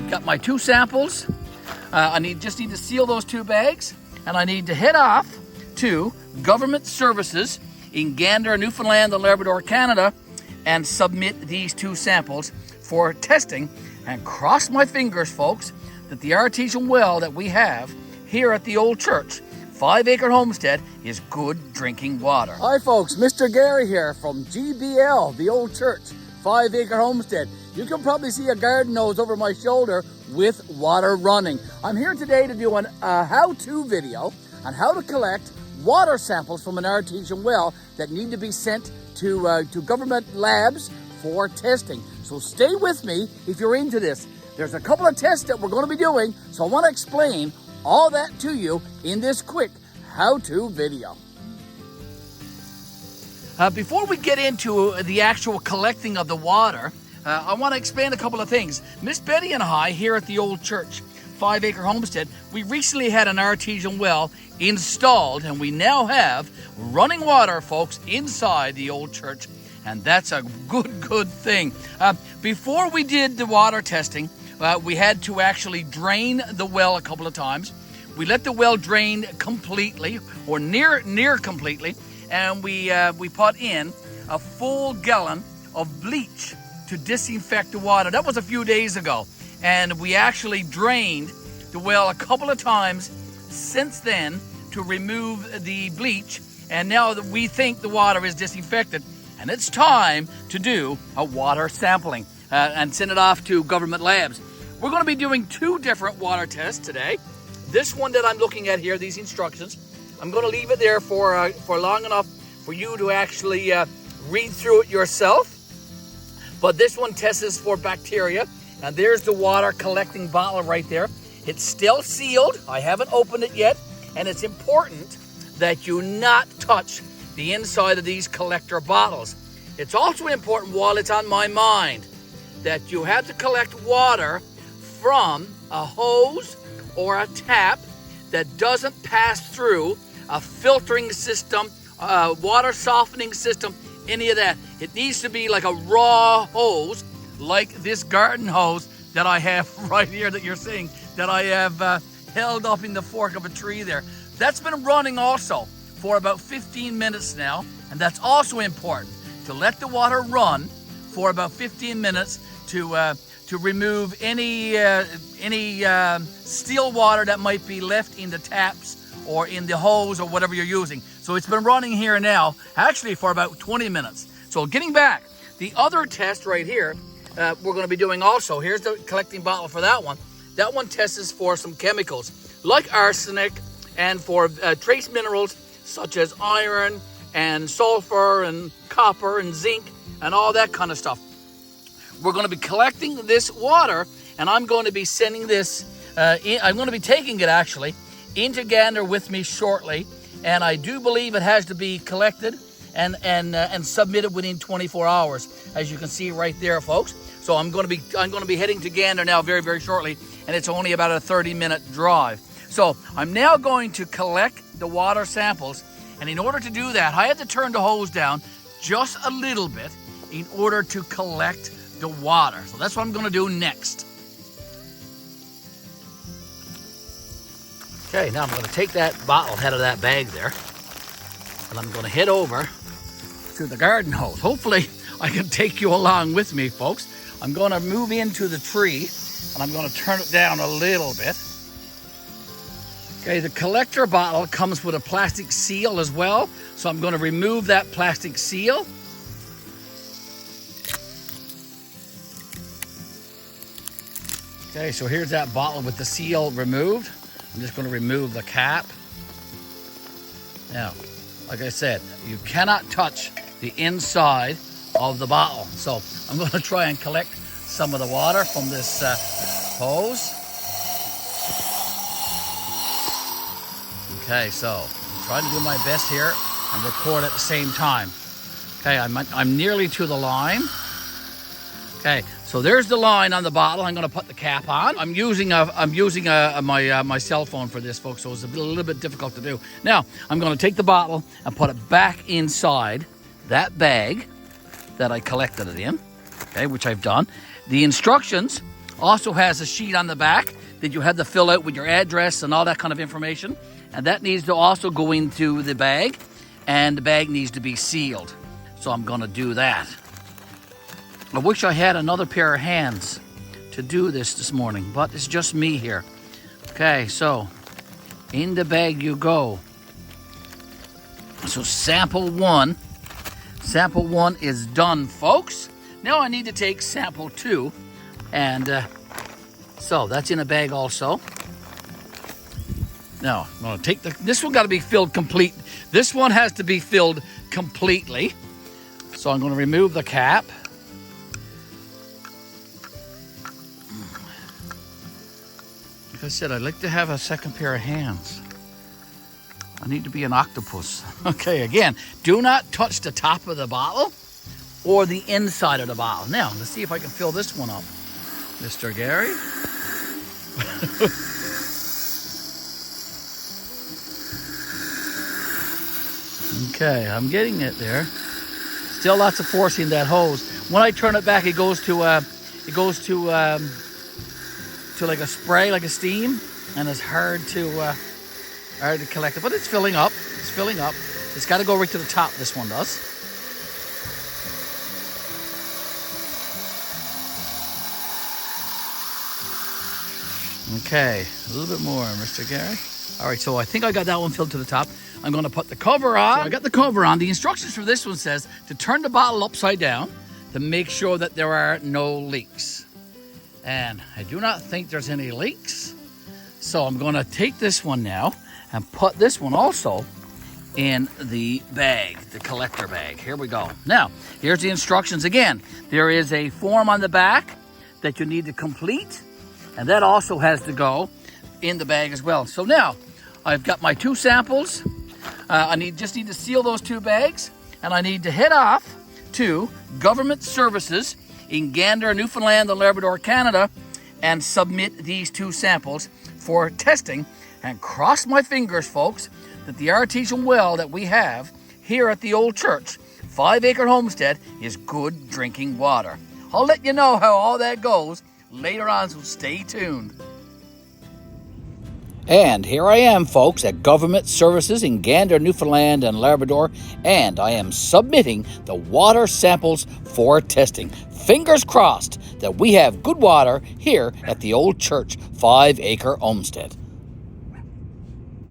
I've got my 2 samples. I just need to seal those 2 bags, and I need to head off to government services in Gander, Newfoundland, and Labrador, Canada, and submit these 2 samples for testing. And cross my fingers, folks, that the artesian well that we have here at the old church, 5 Acre Homestead, is good drinking water. Hi folks, Mr. Garry here from GBL, the old church, 5 Acre Homestead. You can probably see a garden hose over my shoulder with water running. I'm here today to do a how-to video on how to collect water samples from an artesian well that need to be sent to government labs for testing. So stay with me if you're into this. There's a couple of tests that we're going to be doing, so I want to explain all that to you in this quick how-to video. Before we get into the actual collecting of the water, I want to explain a couple of things. Miss Betty and I here at the old church, 5 Acre Homestead, we recently had an artesian well installed, and we now have running water, folks, inside the old church, and that's a good thing. Before we did the water testing, we had to actually drain the well a couple of times. We let the well drain completely, or near completely, and we put in a full gallon of bleach to disinfect the water. That was a few days ago, and we actually drained the well a couple of times since then to remove the bleach, and now that we think the water is disinfected, and it's time to do a water sampling and send it off to government labs. We're going to be doing 2 different water tests today. This one that I'm looking at here, these instructions, I'm going to leave it there for long enough for you to actually read through it yourself. But this one tests for bacteria, and there's the water collecting bottle right there. It's still sealed. I haven't opened it yet, and it's important that you not touch the inside of these collector bottles. It's also important, while it's on my mind, that you have to collect water from a hose or a tap that doesn't pass through a filtering system, water softening system, any of that. It needs to be like a raw hose, like this garden hose that I have right here that you're seeing, that I have held up in the fork of a tree there. That's been running also for about 15 minutes now, and that's also important, to let the water run for about 15 minutes to remove any still water that might be left in the taps or in the hose or whatever you're using. So it's been running here now, actually for about 20 minutes. So getting back, the other test right here, we're going to be doing also. Here's the collecting bottle for that one. That one tests for some chemicals like arsenic, and for trace minerals such as iron and sulfur and copper and zinc and all that kind of stuff. We're going to be collecting this water, and I'm going to be sending this, I'm going to be taking it actually into Gander with me shortly, and I do believe it has to be collected and submitted within 24 hours, as you can see right there, folks. So I'm going to be heading to Gander now very shortly, and it's only about a 30-minute drive. So I'm now going to collect the water samples, and in order to do that, I had to turn the hose down just a little bit in order to collect the water. So that's what I'm going to do next. Okay, now I'm going to take that bottle out of that bag there, and I'm going to head over to the garden hose. Hopefully I can take you along with me, folks. I'm going to move into the tree, and I'm going to turn it down a little bit. Okay, the collector bottle comes with a plastic seal as well, so I'm going to remove that plastic seal. Okay, so here's that bottle with the seal removed. I'm just going to remove the cap. Now, like I said, you cannot touch the inside of the bottle. So I'm going to try and collect some of the water from this hose. Okay, so I'm trying to do my best here and record at the same time. Okay, I'm nearly to the line. Okay, so there's the line on the bottle. I'm going to put the cap on. I'm using my cell phone for this, folks, so it's a little bit difficult to do. Now, I'm going to take the bottle and put it back inside that bag that I collected it in, okay, which I've done. The instructions Also has a sheet on the back that you have to fill out with your address and all that kind of information. And that needs to also go into the bag, and the bag needs to be sealed. So I'm gonna do that. I wish I had another pair of hands to do this morning, but it's just me here. Okay, so in the bag you go. So sample one is done, folks. Now I need to take sample 2, and so that's in a bag also. Now I'm gonna take this one got to be filled complete. This one has to be filled completely. So I'm gonna remove the cap. Like I said, I'd like to have a second pair of hands. I need to be an octopus. Okay, again, do not touch the top of the bottle or the inside of the bottle. Now, let's see if I can fill this one up. Mr. Garry. Okay, I'm getting it there. Still lots of force in that hose. When I turn it back, it goes to like a spray, like a steam, and it's hard to collect it. But it's filling up. It's filling up. It's got to go right to the top. This one does. Okay, a little bit more, Mr. Garry. All right, so I think I got that one filled to the top. I'm going to put the cover on. So I got the cover on. The instructions for this one says to turn the bottle upside down to make sure that there are no leaks. And I do not think there's any leaks. So I'm going to take this one now and put this one also in the bag, the collector bag. Here we go. Now, here's the instructions again. There is a form on the back that you need to complete, and that also has to go in the bag as well. So now, I've got my 2 samples. I just need to seal those 2 bags, and I need to head off to Government Services in Gander, Newfoundland and Labrador, Canada, and submit these 2 samples for testing. And cross my fingers, folks, that the artesian well that we have here at the old church, 5 Acre Homestead, is good drinking water. I'll let you know how all that goes later on, so stay tuned. And here I am, folks, at Government Services in Gander, Newfoundland and Labrador, and I am submitting the water samples for testing. Fingers crossed that we have good water here at the old church, 5 Acre Homestead.